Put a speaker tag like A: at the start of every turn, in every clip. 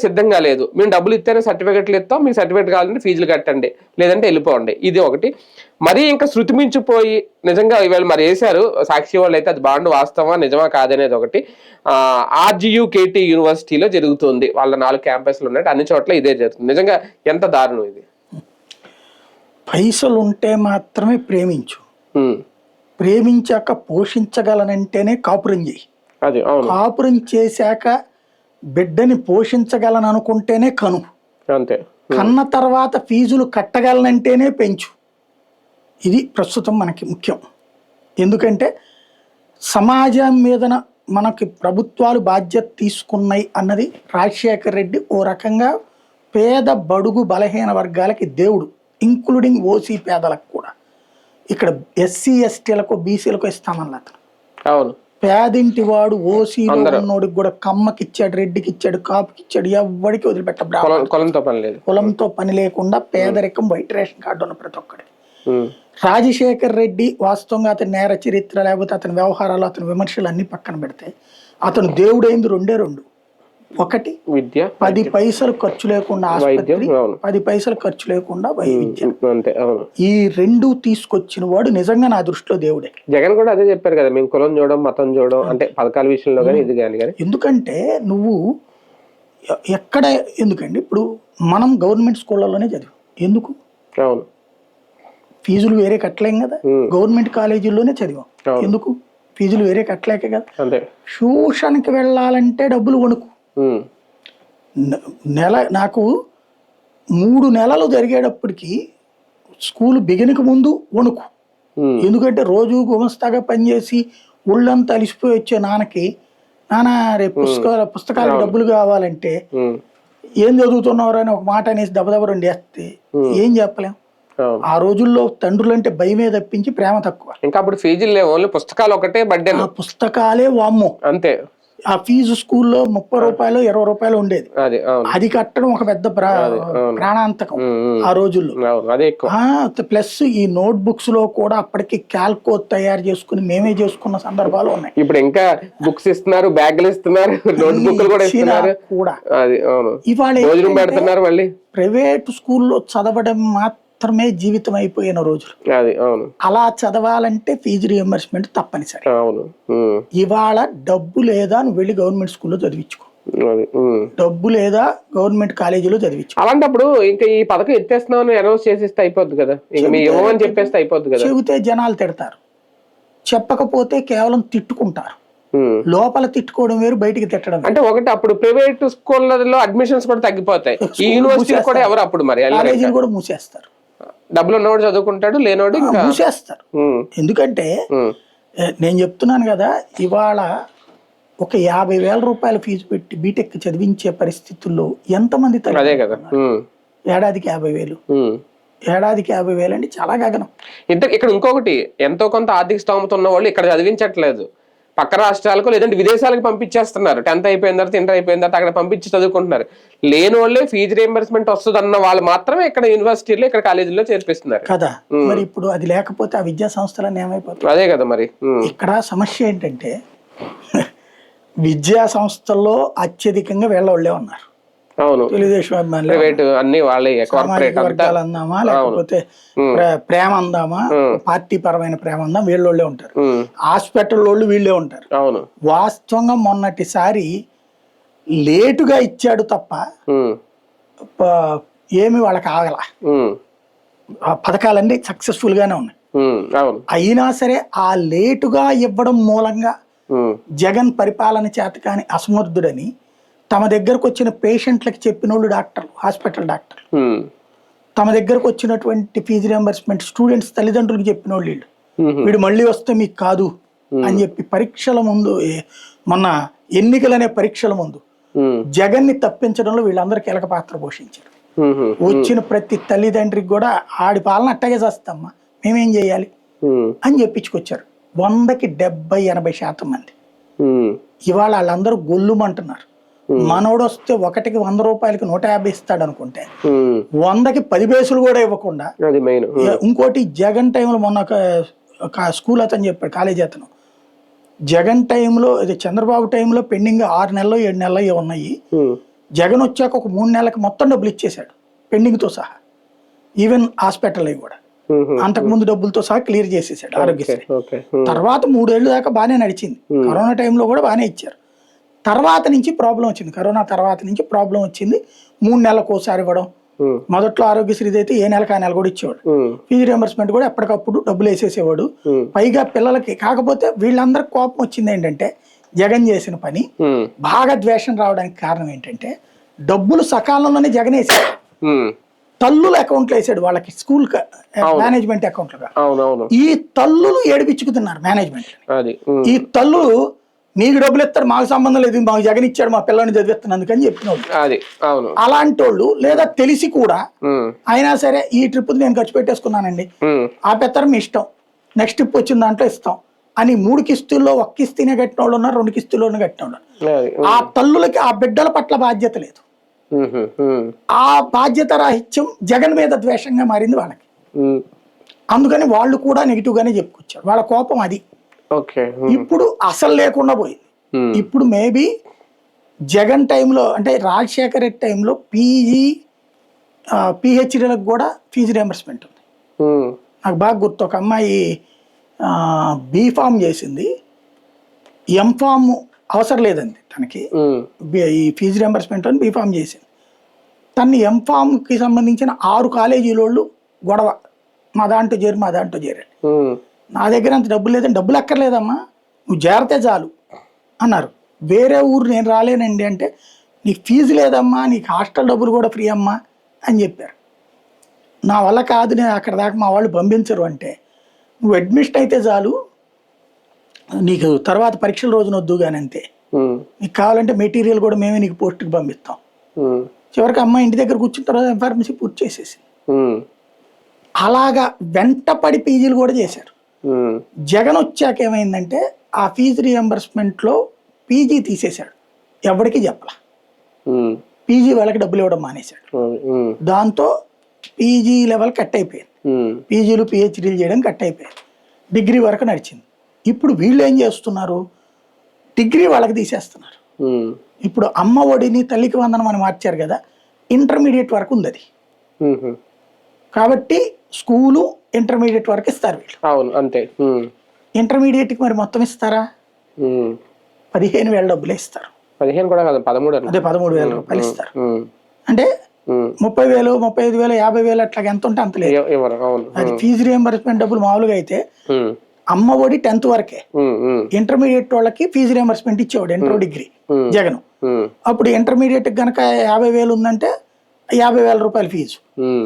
A: సిద్ధంగా లేదు, మేము డబ్బులు ఇస్తేనే సర్టిఫికెట్లు ఇస్తాం, మీకు సర్టిఫికెట్ కావాలంటే ఫీజులు కట్టండి లేదంటే వెళ్ళిపోండి, ఇది ఒకటి. మరీ ఇంకా శృతి మించిపోయి నిజంగా ఇవాళ మరి వేశారు సాక్షి వాళ్ళు అయితే, అది బాండ్ వాస్తవా నిజమా కాదనేది ఒకటి. RGUKT యూనివర్సిటీలో జరుగుతుంది, వాళ్ళ 4 క్యాంపస్లు ఉన్నాయి, అన్ని చోట్ల ఇదే జరుగుతుంది. నిజంగా ఎంత దారుణం ఇది.
B: పైసలు ఉంటే మాత్రమే ప్రేమించు, ప్రేమించాక పోషించగలనంటేనే కాపురం చేయి,
A: అది
B: కాపురం చేశాక బిడ్డని పోషించగలను అనుకుంటేనే కను,
A: అంతే.
B: కన్న తర్వాత ఫీజులు కట్టగలనంటేనే పెంచు. ఇది ప్రస్తుతం మనకి ముఖ్యం. ఎందుకంటే సమాజం మీదన మనకి ప్రభుత్వాలు బాధ్యత తీసుకున్నాయి అన్నది రాజశేఖర్ రెడ్డి ఓ రకంగా పేద బడుగు బలహీన వర్గాలకి దేవుడు, ఇంక్లూడింగ్ ఓసీ పేదలకు కూడా. ఇక్కడ SC STలకు BCలకు ఇస్తామన్న అతను.
A: అవును,
B: పేదింటి వాడు ఓసీలో ఉన్నోడికి కూడా కమ్మకి ఇచ్చాడు, రెడ్డికి ఇచ్చాడు, కాపుకి ఇచ్చాడు, ఎవరికి వదిలిపెట్ట. కులంతో పని లేకుండా పేదరికం, వైట్ రేషన్ కార్డు ఉన్న ప్రతి ఒక్కడికి. రాజశేఖర్ రెడ్డి వాస్తవంగా అతని నేర చరిత్ర లేకపోతే అతని వ్యవహారాలు, అతని విమర్శలు అన్ని పక్కన పెడితే అతను దేవుడైంది రెండే రెండు. ఒకటి విద్య, 10 పైసలు ఖర్చు లేకుండా ఆసుపత్రి, 10 పైసలు ఖర్చు లేకుండా వైద్యం. ఈ 2 తీసుకొచ్చిన వాడు నిజంగా నా దృష్టిలో దేవుడే.
A: జగన్ కూడా అదే చెప్పారు కదా, మేము కులం చూడడం మతం చూడడం, అంటే పథకాల విషయంలో కానీ ఇది కానీ.
B: ఎందుకంటే నువ్వు ఎక్కడ, ఎందుకండి ఇప్పుడు మనం గవర్నమెంట్ స్కూళ్ళలోనే చదివాం, ఎందుకు?
A: అవును,
B: ఫీజులు వేరే కట్టలేం కదా. గవర్నమెంట్ కాలేజీల్లోనే చదివాం, ఎందుకు? ఫీజులు వేరే కట్టలేక కదా. ట్యూషన్కి వెళ్ళాలంటే డబ్బులు వణుకు. నాకు 3 నెలలు జరిగేటప్పటికి స్కూల్ బిగినక ముందు వణుకు. ఎందుకంటే రోజు గుమస్తాగా పనిచేసి ఒళ్ళంతా అలిసిపోయి వచ్చే నాన్నకి, నాన్న రేపు పుస్తకాలకు డబ్బులు కావాలంటే ఏం చదువుతున్నావు అని ఒక మాట అనేసి దెబ్బ 2 వేస్తే ఏం చెప్పలేం. ఆ రోజుల్లో తండ్రులంటే భయమే తప్పించి ప్రేమ తక్కువ.
A: ఇంకా అప్పుడు ఫీజులు లేవు, ఓన్లీ పుస్తకాలు ఒకటే బడ్డే,
B: పుస్తకాలే వామ్మో అంతే. ఆ ఫీజు స్కూల్లో 30 రూపాయలు 20 రూపాయలు ఉండేది, అది కట్టడం ఒక పెద్ద ప్రాణాంతకం ఆ రోజుల్లో. ప్లస్ ఈ నోట్ బుక్స్ లో కూడా అప్పటికి క్యాల్కో తయారు చేసుకుని మేమే చేసుకున్న సందర్భాలు ఉన్నాయి.
A: ఇప్పుడు ఇంకా బుక్స్ ఇస్తున్నారు, బ్యాగులు ఇస్తున్నారు, నోట్ బుక్లు కూడా ఇస్తున్నారు
B: కూడా.
A: ఇవాళ
B: ప్రైవేట్ స్కూల్లో చదవడం మాత్రమే జీవితం అయిపోయిన రోజులు. అలా చదవాలంటే ఫీజు రియంబర్స్మెంట్ తప్పనిసరి. ఇవాళ డబ్బు లేదా నువ్వు వెళ్ళి గవర్నమెంట్ స్కూల్లో చదివించుకో, డబ్బు లేదా గవర్నమెంట్ కాలేజీలో చదివించు.
A: అలాంటప్పుడు ఇంకా ఈ పథకం ఎత్తేస్తున్నామని అనౌన్స్ చేసేస్తే అయిపోద్ది కదా, చెప్పేస్తే అయిపోద్ది కదా.
B: చెబితే జనాలు తిడతారు, చెప్పకపోతే కేవలం తిట్టుకుంటారు. లోపల తిట్టుకోవడం వేరు, బయటికి తిట్టడం.
A: అంటే ఒకటి అప్పుడు ప్రైవేట్ స్కూళ్ళలో అడ్మిషన్స్ కూడా తగ్గిపోతాయి, ఈ యూనివర్సిటీ కూడా ఎవరు అప్పుడు మరి
B: కాలేజీలు కూడా మూసేస్తారు.
A: డబ్బులు ఉన్నవాడు చదువుకుంటాడు, లేనోడు ఇంకా
B: మూసేస్తారు. ఎందుకంటే నేను చెప్తున్నాను కదా, ఇవాళ ఒక 50,000 రూపాయల ఫీజు పెట్టి బీటెక్ చదివించే పరిస్థితుల్లో ఎంతమంది
A: అదే కదా.
B: ఏడాదికి 50,000, ఏడాదికి 50,000 అంటే చాలా గగనం.
A: ఇక్కడ ఇంకొకటి, ఎంతో కొంత ఆర్థిక స్తోమత ఉన్న వాళ్ళు ఇక్కడ చదివించట్లేదు, పక్క రాష్ట్రాలకు లేదంటే విదేశాలకు పంపించేస్తున్నారు. 10th అయిపోయిన తర్వాత, ఇంటర్ అయిపోయిన తర్వాత అక్కడ పంపించి చదువుకుంటున్నారు. లేని వాళ్ళే ఫీజు రియంబర్స్మెంట్ వస్తుంది అన్న వాళ్ళు మాత్రమే ఇక్కడ యూనివర్సిటీలో, ఇక్కడ కాలేజీలో చేర్పిస్తున్నారు
B: కదా. మరి ఇప్పుడు అది లేకపోతే ఆ విద్యా సంస్థలన్నీ ఏమైపోతాయి?
A: అదే కదా మరి.
B: ఇక్కడ సమస్య ఏంటంటే విద్యా సంస్థల్లో అత్యధికంగా వీళ్ళ ఉన్నారు.
A: అవును,
B: తెలుగుదేశం
A: అన్ని వాళ్ళే,
B: వర్గాలు అందామా లేకపోతే ప్రేమ అందామా, పార్టీ పరమైన ప్రేమ అందాం, వీళ్ళోళ్ళే ఉంటారు. హాస్పిటల్ వాళ్ళు వీళ్ళే ఉంటారు.
A: అవును,
B: వాస్తవంగా మొన్నటిసారి లేటుగా ఇచ్చాడు తప్ప ఏమి వాళ్ళకి ఆగల, పథకాలన్నీ సక్సెస్ఫుల్ గానే ఉన్నాయి. అయినా సరే ఆ లేటుగా ఇవ్వడం మూలంగా జగన్ పరిపాలన చేత కాని అసమర్థుడని తమ దగ్గరకు వచ్చిన పేషెంట్లకు చెప్పిన వాళ్ళు డాక్టర్లు, హాస్పిటల్ డాక్టర్లు, తమ దగ్గరకు వచ్చినటువంటి ఫీజు రియంబర్స్మెంట్ స్టూడెంట్స్ తల్లిదండ్రులకు చెప్పిన వాళ్ళు వీడు మళ్ళీ వస్తే మీకు కాదు అని చెప్పి పరీక్షల ముందు, మొన్న ఎన్నికలనే పరీక్షల ముందు జగన్ ని తప్పించడంలో వీళ్ళందరూ కీలక పాత్ర పోషించారు. వచ్చిన ప్రతి తల్లిదండ్రికి కూడా ఆడి పాలన అట్టగే చేస్తామ్మా, మేమేం చేయాలి అని చెప్పించుకొచ్చారు. 100కి 70-80% మంది ఇవాళ వాళ్ళందరూ గొల్లుమంటున్నారు. మనోడు వస్తే 1కి 100 రూపాయలకి 150 ఇస్తాడు అనుకుంటే 100కి 10 పైసలు కూడా ఇవ్వకుండా. ఇంకోటి జగన్ టైంలో మొన్న ఒక స్కూల్ అతను చెప్పాడు, కాలేజీ అతను, జగన్ టైంలో చంద్రబాబు టైంలో పెండింగ్ 6 నెలలు 7 నెలలు ఉన్నాయి, జగన్ వచ్చాక ఒక 3 నెలలకు మొత్తం డబ్బులు ఇచ్చేశాడు పెండింగ్తో సహా, ఈవెన్ హాస్పిటల్ కూడా అంతకుముందు డబ్బులతో సహా క్లియర్ చేసేసాడు ఆరోగ్యశ్రీ. తర్వాత 3 ఏళ్ళు దాకా బాగానే నడిచింది, కరోనా టైంలో కూడా బాగానే ఇచ్చారు. తర్వాత నుంచి ప్రాబ్లం వచ్చింది, కరోనా తర్వాత నుంచి ప్రాబ్లం వచ్చింది. 3 నెలలకు ఒకసారి ఇవ్వడం, మొదట్లో ఆరోగ్యశ్రీ అయితే ఏ నెలకు ఆ నెల కూడా ఇచ్చేవాడు, ఫీజు రియంబర్స్మెంట్ కూడా ఎప్పటికప్పుడు డబ్బులు వేసేసేవాడు. పైగా పిల్లలకి, కాకపోతే వీళ్ళందరికి కోపం వచ్చింది ఏంటంటే జగన్ చేసిన పని బాగా ద్వేషం రావడానికి కారణం ఏంటంటే డబ్బులు సకాలంలోనే జగన్ వేసాడు, తల్లుల అకౌంట్లో వేసాడు వాళ్ళకి, స్కూల్ మేనేజ్మెంట్ అకౌంట్లుగా. ఈ తల్లులు ఏడిపించుకుతున్నారు మేనేజ్మెంట్. ఈ తల్లులు నీకు డబ్బులు ఇస్తారు, మాకు సంబంధం లేదు, మాకు జగన్ ఇచ్చాడు, మా పిల్లల్ని చదివిస్తున్నాను అని చెప్పిన అలాంటి వాళ్ళు, లేదా తెలిసి కూడా అయినా సరే ఈ ట్రిప్ నేను ఖర్చు పెట్టేసుకున్నానండి, ఆపేస్తారు మీ ఇష్టం, నెక్స్ట్ ట్రిప్ వచ్చిన దాంట్లో ఇస్తాం అని 3 కిస్తుల్లో 1 కిస్తీనే కట్టిన వాళ్ళు ఉన్నారు, 2 కిస్తుల్లోనే కట్టిన వాళ్ళు. ఆ తల్లులకి ఆ బిడ్డల పట్ల బాధ్యత లేదు, ఆ బాధ్యత రాహిత్యం జగన్ మీద ద్వేషంగా మారింది వాళ్ళకి. అందుకని వాళ్ళు కూడా నెగిటివ్ గానే చెప్పుకొచ్చారు, వాళ్ళ కోపం అది. ఇప్పుడు అసలు లేకుండా పోయింది. ఇప్పుడు మేబీ జగన్ టైంలో అంటే రాజశేఖర్ రెడ్డి టైంలో పిహెచ్డీలకు కూడా ఫీజు రియంబర్స్మెంట్ ఉంది. నాకు బాగా గుర్తు, ఒక అమ్మాయి బీఫామ్ చేసింది, ఎంఫామ్ అవసరం లేదండి తనకి, ఈ ఫీజు రియంబర్స్మెంట్ అని బీఫామ్ చేసింది. తను ఎంఫామ్కి సంబంధించిన 6 కాలేజీలోళ్ళు గొడవ, మా దాంట్లో చేరాడు, నా దగ్గర అంత డబ్బులు లేదని, డబ్బులు అక్కర్లేదమ్మా నువ్వు చేరితే చాలు అన్నారు. వేరే ఊరు నేను రాలేనండి అంటే, నీకు ఫీజు లేదమ్మా, నీకు హాస్టల్ డబ్బులు కూడా ఫ్రీ అమ్మా అని చెప్పారు. నా వల్ల కాదు, నేను అక్కడ దాకా మా వాళ్ళు పంపించరు అంటే, నువ్వు అడ్మిషన్ అయితే చాలు, నీకు తర్వాత పరీక్షల రోజున వద్దు కానీ అంతే, నీకు కావాలంటే మెటీరియల్ కూడా మేమే నీకు పోస్ట్కి పంపిస్తాం. చివరికి అమ్మాయి ఇంటి దగ్గర కూర్చున్న తర్వాత ఫార్మసీ పూర్తి చేసేసి, అలాగా వెంటపడి పీజీలు కూడా చేశారు. జగన్ వచ్చాక ఏమైందంటే ఆ ఫీజు రియంబర్స్మెంట్లో పీజీ తీసేశాడు, ఎవరికి చెప్పలా, పీజీ వాళ్ళకి డబ్బులు ఇవ్వడం మానేశాడు. దాంతో పీజీ లెవెల్ కట్ అయిపోయింది, పీజీలు పిహెచ్డీలు చేయడం కట్ అయిపోయింది, డిగ్రీ వరకు నడిచింది. ఇప్పుడు వీళ్ళు ఏం చేస్తున్నారు, డిగ్రీ వాళ్ళకి తీసేస్తున్నారు. ఇప్పుడు అమ్మ ఒడిని తల్లికి వందనం అని మార్చారు కదా, ఇంటర్మీడియట్ వరకు ఉంది అది. కాబట్టి స్కూలు ఇంటర్మీడియట్ వరకు ఇస్తారు వీళ్ళు.
A: అవును అంతే.
B: ఇంటర్మీడియట్కి మరి మొత్తం ఇస్తారా, 15,000 డబ్బులే ఇస్తారు.
A: 15 కూడా కాదు, 13.
B: అదే 13,000 రూపాయలు ఇస్తారు. అంటే 30,000, 35,000, 50,000 అట్లా ఎంత ఉంటే అంత లేదు. అది ఫీజు రియంబర్స్మెంట్ డబ్బులు మామూలుగా అయితే అమ్మ ఒడి 10th వరకే, ఇంటర్మీడియట్ వాళ్ళకి ఫీజు రియంబర్స్మెంట్ ఇచ్చేవాడు ఇంటర్ డిగ్రీ జగన్. అప్పుడు ఇంటర్మీడియట్ గనక 50,000 ఉందంటే 50,000 రూపాయలు ఫీజు,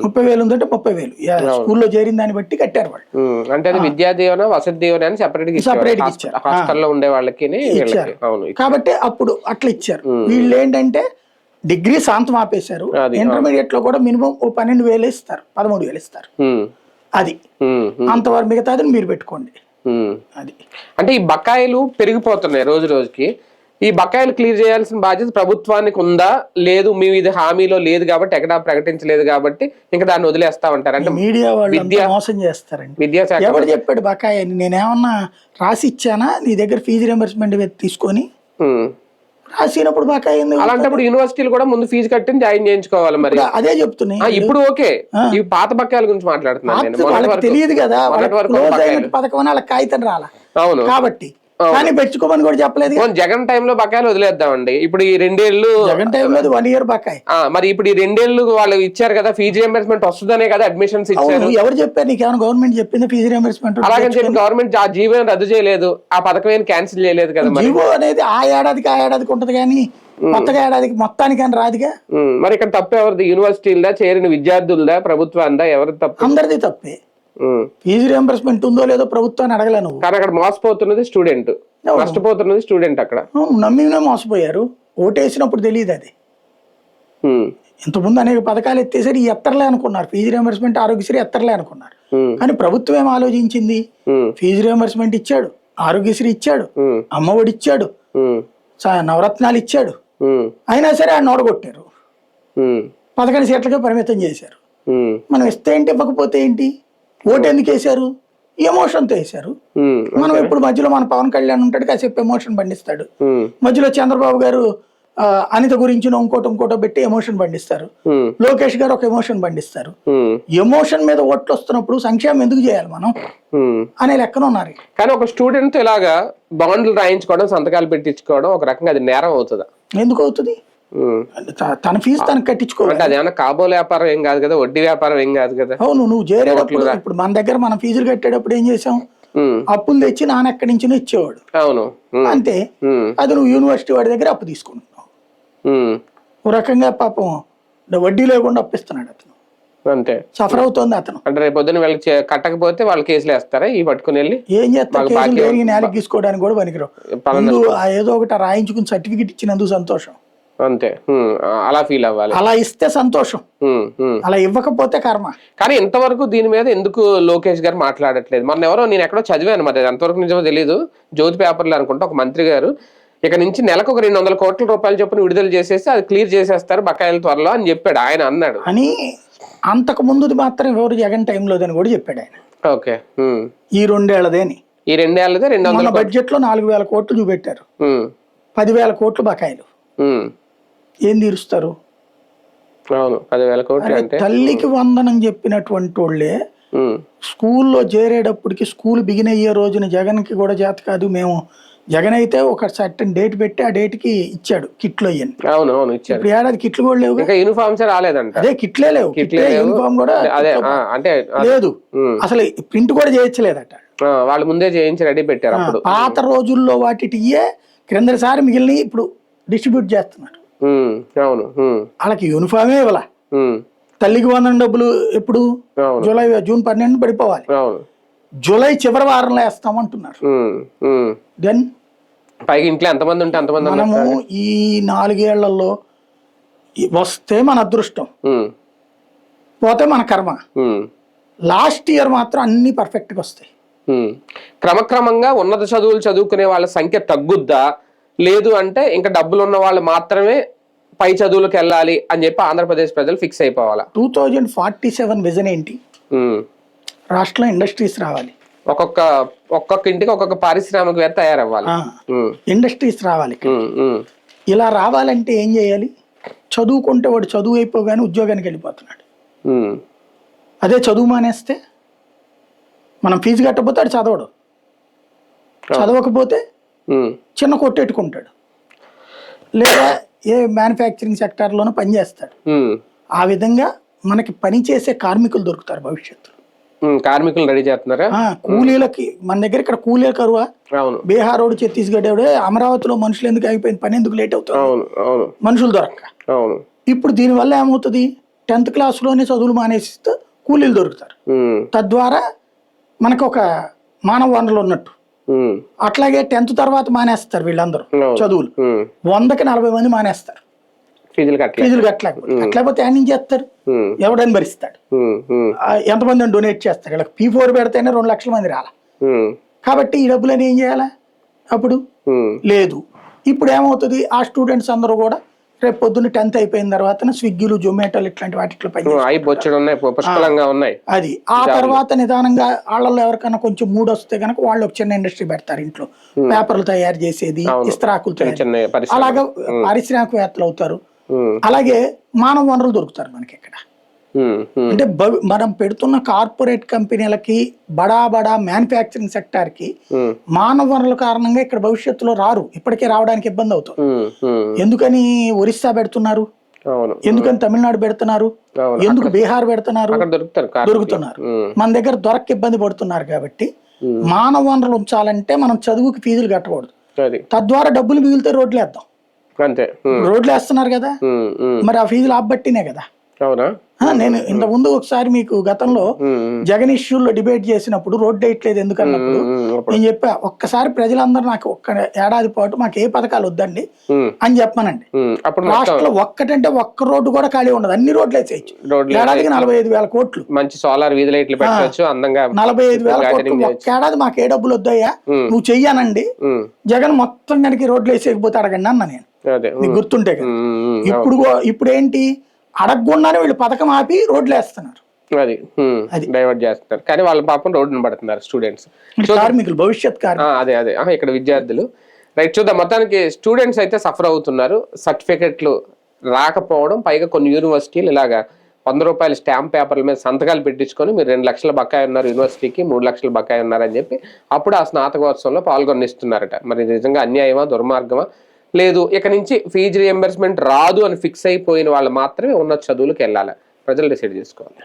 B: 30,000 ఉందంటే 30,000 స్కూల్లో చేరిన దాన్ని బట్టి కట్టారు వాళ్ళు.
A: అంటే విద్యా దీవెన, వసతి దీవెన అని సెపరేట్ ఇచ్చారు, హాస్టల్లో ఉండే వాళ్ళకి ఇచ్చారు.
B: కాబట్టి అప్పుడు అట్లా ఇచ్చారు. వీళ్ళు ఏంటంటే డిగ్రీ శాంతం ఆపేశారు, ఇంటర్మీడియట్ లో కూడా మినిమం 12,000 ఇస్తారు, 13,000 ఇస్తారు. అది అంతవరకు, మిగతాది మీరు పెట్టుకోండి. అది
A: అంటే ఈ బకాయిలు పెరిగిపోతున్నాయి రోజు రోజుకి, ఈ బకాయిలు క్లియర్ చేయాల్సిన బాధ్యత ప్రభుత్వానికి ఉందా, లేదు మేము ఇది హామీలో లేదు కాబట్టి ఎక్కడా ప్రకటించలేదు కాబట్టి ఇంకా దాన్ని వదిలేస్తా ఉంటారు అంటే
B: మీడియా వాళ్ళు మోసం చేస్తారండి.
A: విద్యాశాఖ
B: ఎవరు చెప్పాడు బకాయి అని, నేనేమన్నా రాసి ఇచ్చానా నీ దగ్గర ఫీజు రియంబర్స్మెంట్ తీసుకొని, రాసినప్పుడు బకాయి.
A: అలాంటప్పుడు యూనివర్సిటీలు కూడా ముందు ఫీజు కట్టి జాయిన్ చేయించుకోవాలి. మరి
B: అదే చెప్తున్నా,
A: ఇప్పుడు ఓకే, ఈ పాత బకాయిల గురించి మాట్లాడుతున్నాను.
B: తెలియదు కదా పథకం అని వాళ్ళకి కాగితం రాలా.
A: అవును,
B: కాబట్టి కానీ పెంచుకోమని కూడా చెప్పలేదు.
A: జగన్ టైంలో బకాయిలు వదిలేద్దామండి. ఇప్పుడు ఈ 2 ఏళ్ళు
B: జగన్ టైంలో 1 year బకాయి,
A: మరి ఇప్పుడు ఈ 2 ఏళ్ళు వాళ్ళు ఇచ్చారు కదా, ఫీజు రియంబర్స్మెంట్ వస్తుందనే కదా అడ్మిషన్స్ ఇచ్చారు.
B: ఎవరు చెప్పారు నీకు, ఏమైనా గవర్నమెంట్ చెప్పింది ఫీజు రియంబర్స్మెంట్?
A: అలాగని చెప్పి గవర్నమెంట్ ఆ జీవో రద్దు చేయలేదు, ఆ పథకం ఏం క్యాన్సిల్ చేయలేదు కదా.
B: జీవో అనేది ఆ ఏడాదికి ఉంటది కానీ కొత్తగా ఏడాదికి మొత్తానికి అని రాదుగా.
A: మరి ఇక్కడ తప్పు ఎవరిది, యూనివర్సిటీలదా, చేరిన విద్యార్థులదా, ప్రభుత్వందా, ఎవరిది తప్పు?
B: అందరిది తప్పే. ఫీజు రియంబర్స్మెంట్ ఉందో లేదో ప్రభుత్వాన్ని అడగలేను,
A: కానీ అక్కడ మోసపోతున్నది స్టూడెంట్, నష్టపోతున్నది స్టూడెంట్. అక్కడ
B: నమ్మినే మోసపోయారు, ఓటేసినప్పుడు తెలియదు అది. ఇంతకుముందు అనేక పథకాలు ఎత్తేసరి ఎత్తర్లే అనుకున్నారు, ఫీజు రియంబర్స్మెంట్ ఆరోగ్యశ్రీ ఎత్తర్లే అనుకున్నారు. కానీ ప్రభుత్వం ఏం ఆలోచించింది, ఫీజు రియంబర్స్మెంట్ ఇచ్చాడు, ఆరోగ్యశ్రీ ఇచ్చాడు, అమ్మఒడి ఇచ్చాడు, నవరత్నాలు ఇచ్చాడు, అయినా సరే ఆ నోడగొట్టారు, 11 సీట్లకే పరిమితం చేశారు. మనం ఇస్తే ఏంటి, ఇవ్వకపోతే ఏంటి, ఓటు ఎందుకు వేశారు, ఎమోషన్తో వేశారు. మనం ఇప్పుడు మధ్యలో మన పవన్ కళ్యాణ్ ఉంటాడు, కాసేపు ఎమోషన్ పండిస్తాడు, మధ్యలో చంద్రబాబు గారు అనిత గురించి ఇంకోటో పెట్టి ఎమోషన్ పండిస్తారు. లోకేష్ గారు ఒక ఎమోషన్ పండిస్తారు. ఎమోషన్ మీద ఓట్లు వస్తున్నప్పుడు సంక్షేమం ఎందుకు చేయాలి మనం అనే లెక్కన ఉన్నారు.
A: కానీ ఒక స్టూడెంట్ ఇలాగా బాండ్లు రాయించుకోవడం, సంతకాలు పెట్టించుకోవడం ఒక రకంగా అది నేరం అవుతుందా?
B: ఎందుకు అవుతుంది? తన ఫీజు తనకు కట్టించుకోవాలి.
A: అది ఏమన్నా కాబోలు వ్యాపారం ఏం కాదు కదా, వడ్డీ వ్యాపారం ఏం కాదు కదా.
B: అవును, నువ్వు చేరేటప్పుడు ఇప్పుడు మన దగ్గర మనం ఫీజులు కట్టేటప్పుడు ఏం చేసాం, అప్పులు తెచ్చి నాన్న ఎక్కడి నుంచినో ఇచ్చేవాడు.
A: అవును,
B: అంతే. అది నువ్వు యూనివర్సిటీ వాడి దగ్గర అప్పు తీసుకుంటున్నావు. ఓ రకంగా పాపం వడ్డీ లేకుండా అప్పిస్తున్నాడు అతను.
A: అంతే
B: సఫర్ అవుతోంది అతను.
A: అంటే రేపు పొద్దున వీళ్ళకి కట్టకపోతే వాళ్ళు కేసులు వేస్తారా ఈ పట్టుకుని వెళ్ళి?
B: ఏం చేస్తారు, కేసులు దేనికి నేలకి తీసుకోవడానికి కూడా పనికిరావు. ముందు ఏదో ఒకటి రాయించుకుని సర్టిఫికెట్ ఇచ్చినందుకు సంతోషం.
A: అంతే, అలా ఫీల్ అవ్వాలి.
B: అలా ఇస్తే సంతోషం, అలా ఇవ్వకపోతే కర్మ.
A: కానీ ఇంతవరకు దీని మీద ఎందుకు లోకేష్ గారు మాట్లాడట్లేదు? మొన్న ఎవరో నేను ఎక్కడో చదివాను, మరి ఎంతవరకు నిజమో తెలియదు, జ్యోతి పేపర్లో అనుకుంటా, ఒక మంత్రి గారు ఇక నుంచి నెలకు ఒక 200 కోట్ల రూపాయలు చొప్పున విడుదల చేసేసి అది క్లియర్ చేసేస్తారు బకాయిల త్వరలో అని చెప్పాడు ఆయన, అన్నాడు.
B: అని అంతకు ముందు మాత్రం ఎవరు జగన్ టైంలోదని కూడా చెప్పాడు ఆయన.
A: ఓకే,
B: ఈ 2 ఏళ్లదేని,
A: ఈ 2 ఏళ్లదే 200
B: బడ్జెట్ లో 4000 కోట్లు చూపెట్టారు. 10,000 కోట్లు బకాయిలు ఏం తీరుస్తారు?
A: అవును, 10,000 కోట్లు. అంటే
B: తల్లికి వందనం చెప్పినటువంటి వాళ్ళే స్కూల్లో చేరేటప్పటికి స్కూల్ బిగిన్ అయ్యే రోజున జగన్ కి కూడా చేత కాదు, మేము జగన్ అయితే ఒక సర్టన్ డేట్ పెట్టి ఆ డేట్ కి ఇచ్చాడు కిట్లు అయ్యని.
A: అవును అవును ఇచ్చాడు.
B: ఇప్పుడు ఏడాది కిట్లు కూడా లేవు,
A: యూనిఫామ్స్ రాలేదంట.
B: అదే కిట్లే లేవు, యూనిఫామ్ కూడా
A: అంటే
B: లేదు, అసలు ప్రింట్ కూడా చేయొచ్చలేదట.
A: వాళ్ళు ముందే చేయించి రెడీ పెట్టారు. అప్పుడు
B: పాత రోజుల్లో వాటియే క్రిందసారి మిగిలిన ఇప్పుడు డిస్ట్రిబ్యూట్ చేస్తున్నారు.
A: అవును,
B: వాళ్ళకి యూనిఫామే ఇవ్వాల. తల్లికి వందనం డబ్బులు ఎప్పుడు జూన్ 12 పడిపోవాలి, జూలై చివరి వారంలో వేస్తామంటున్నారు. దెన్
A: పైగా ఇంట్లో ఎంతమంది ఉంటే అంతమంది.
B: మనము ఈ 4 ఏళ్లలో వస్తే మన అదృష్టం, పోతే మన కర్మ. లాస్ట్ ఇయర్ మాత్రం అన్ని పర్ఫెక్ట్ గా వస్తాయి.
A: క్రమక్రమంగా ఉన్నత చదువులు చదువుకునే వాళ్ళ సంఖ్య తగ్గుద్దా, లేదు అంటే ఇంకా డబ్బులు ఉన్న వాళ్ళు మాత్రమే పై చదువులకు వెళ్ళాలి అని చెప్పి ఆంధ్రప్రదేశ్ ప్రజలు ఫిక్స్ అయిపోవాలా?
B: 2047 విజన్ ఏంటి? రాష్ట్రంలో ఇండస్ట్రీస్ రావాలి,
A: ఒక్కొక్క ఇంటికి ఒక్కొక్క పారిశ్రామికవేత్త తయారవ్వాలి,
B: ఇండస్ట్రీస్ రావాలి. ఇలా రావాలంటే ఏం చేయాలి? చదువుకుంటే వాడు చదువు అయిపోగానే ఉద్యోగానికి వెళ్ళిపోతున్నాడు. అదే చదువు మానేస్తే మనం ఫీజు కట్టకపోతే వాడు చదవడు, చదవకపోతే చిన్న కొట్టెట్టుకుంటాడు, లేదా ఏ మ్యానుఫ్యాక్చరింగ్ సెక్టార్లోనూ పనిచేస్తాడు. ఆ విధంగా మనకి పనిచేసే కార్మికులు దొరుకుతారు భవిష్యత్తులో.
A: కార్మికులు రెడీ చేస్తున్నారా?
B: కూలీలకి మన దగ్గర ఇక్కడ కూలీ కరువా? బీహార్ రోడ్, ఛత్తీస్గఢ్, అమరావతిలో మనుషులు ఎందుకు అయిపోయింది, పని ఎందుకు లేట్ అవుతుంది, మనుషులు దొరక్క. ఇప్పుడు దీనివల్ల ఏమవుతుంది, 10th క్లాస్లోనే చదువులు మానేసిస్తే కూలీలు దొరుకుతారు. తద్వారా మనకు ఒక మానవ వనరులు ఉన్నట్టు. అట్లాగే 10th తర్వాత మానేస్తారు వీళ్ళందరూ చదువులు, 100కి 40 మంది మానేస్తారు ఫీజులు కట్టలేకపోతే ఏం చేస్తారు, ఎవడని భరిస్తాడు, ఎంతమంది డొనేట్ చేస్తారు. వీళ్ళకి P4 పెడితేనే 2 లక్షల మంది రాల. కాబట్టి ఈ డబ్బులని ఏం చేయాలా? అప్పుడు లేదు. ఇప్పుడు ఏమవుతుంది, ఆ స్టూడెంట్స్ అందరూ కూడా రేపు పొద్దున్న 10th అయిపోయిన తర్వాత స్విగ్గీలు, జొమాటోలు ఇట్లాంటి వాటిలో
A: ఉన్నాయి.
B: అది ఆ తర్వాత నిదానంగా వాళ్ళలో ఎవరికైనా కొంచెం మూడు వస్తే కనుక వాళ్ళు ఒక చిన్న ఇండస్ట్రీ పెడతారు, ఇంట్లో పేపర్లు తయారు చేసేది, ఇస్త్రాకులు తయారు, అలాగా పారిశ్రామికవేత్తలు అవుతారు. అలాగే మానవ వనరులు దొరుకుతారు మనకి ఇక్కడ. అంటే మనం పెడుతున్న కార్పొరేట్ కంపెనీలకి, బడా మ్యానుఫ్యాక్చరింగ్ సెక్టార్ కి మానవ వనరుల కారణంగా ఇక్కడ భవిష్యత్తులో రారు, ఇప్పటికే రావడానికి ఇబ్బంది అవుతుంది. ఎందుకని ఒరిస్సా పెడుతున్నారు, ఎందుకని తమిళనాడు పెడుతున్నారు, ఎందుకు బీహార్ పెడుతున్నారు, దొరుకుతున్నారు. మన దగ్గర దొరక్క ఇబ్బంది పడుతున్నారు. కాబట్టి మానవ వనరులు ఉంచాలంటే మనం చదువుకి ఫీజులు కట్టకూడదు, తద్వారా డబ్బులు మిగిలితే రోడ్లు వేద్దాం. రోడ్లు వేస్తున్నారు కదా, మరి ఆ ఫీజులు ఆపబట్టినే కదా. నేను ఇంత ముందు ఒకసారి మీకు గతంలో జగన్ ఇష్యూలో డిబేట్ చేసినప్పుడు రోడ్డు వేయట్లేదు ఎందుకన్నప్పుడు నేను చెప్పా, ఒక్కసారి ప్రజలందరూ నాకు ఒక్క ఏడాది పాటు మాకు ఏ పథకాలు వద్దండి అని చెప్పానండి. రాష్ట్రంలో ఒక్కటంటే ఒక్క రోడ్డు కూడా ఖాళీ ఉండదు, అన్ని రోడ్లు వేసేయచ్చు. ఏడాదికి 45,000 కోట్లు,
A: మంచి సోలార్ వీధి లైట్లు పెట్టొచ్చు, అందంగా
B: 45,000 కోట్లు ఒక్క ఏడాది మాకు ఏ డబ్బులు వద్దయ్యా నువ్వు చెయ్యానండి. జగన్ మొత్తం కనుక రోడ్లు వేసేయకపోతే అడగండి అన్న నేను, నీకు గుర్తుంటే కదా. ఇప్పుడు ఏంటి, అడగకుండానే వీళ్ళు పథకం ఆపి రోడ్లు వేస్తున్నారు,
A: అది డైవర్ట్ చేస్తున్నారు. కానీ వాళ్ళ పాపం రోడ్డును పడుతున్నారు స్టూడెంట్స్,
B: కార్మికులు, భవిష్యత్ కార్మికులు.
A: అదే ఇక్కడ విద్యార్థులు. రైట్, చూద్దాం. మొత్తానికి స్టూడెంట్స్ అయితే సఫర్ అవుతున్నారు, సర్టిఫికెట్లు రాకపోవడం, పైగా కొన్ని యూనివర్సిటీలు ఇలాగా 100 రూపాయల స్టాంప్ పేపర్ల మీద సంతకాలు పెట్టించుకొని మీరు 2 లక్షల బకాయి ఉన్నారు యూనివర్సిటీకి, 3 లక్షల బకాయి ఉన్నారని చెప్పి అప్పుడు ఆ స్నాతకోత్సవంలో పాల్గొనిస్తున్నారట. మరి నిజంగా అన్యాయమా, దుర్మార్గమా? లేదు, ఇక నుంచి ఫీజు రియంబర్స్మెంట్ రాదు అని ఫిక్స్ అయిపోయిన వాళ్ళు మాత్రమే ఉన్న చదువులకు వెళ్ళాలి. ప్రజలు డిసైడ్ చేసుకోవాలి.